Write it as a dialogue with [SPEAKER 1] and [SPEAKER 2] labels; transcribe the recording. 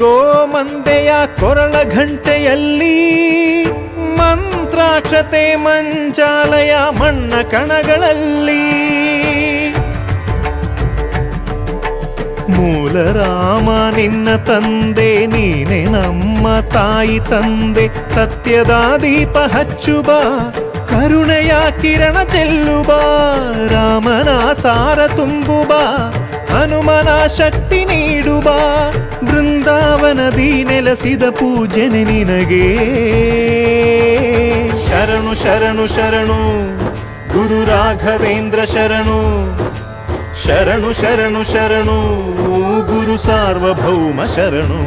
[SPEAKER 1] ಗೋಮಂದೆಯ ಕೊರಳ ಘಂಟೆಯಲ್ಲಿ ಮಂತ್ರಾಕ್ಷತೆ ಮಂಚಾಲಯ ಮಣ್ಣ ಕಣಗಳಲ್ಲಿ ಮೂಲ ರಾಮ ನಿನ್ನ ತಂದೆ ನೀನೆ ನಮ್ಮ ತಾಯಿ ತಂದೆ ಸತ್ಯದ ದೀಪ ಹಚ್ಚುಬ ಕರುಣೆಯ ಕಿರಣ ಚೆಲ್ಲುಬ ರಾಮನ ಸಾರ ತುಂಬುಬ ಹನುಮನ ಶಕ್ತಿ ನೀಡುಬ ಬೃಂದಾವನದಿ ನೆಲೆಸಿದ ಪೂಜನೆ ನಿನಗೆ ಶರಣು ಶರಣು ಶರಣು ಗುರು ರಾಘವೇಂದ್ರ ಶರಣು ಶರಣು ಶರಣು ಶರಣು ಗುರು ಸಾರ್ವಭೌಮ ಶರಣು.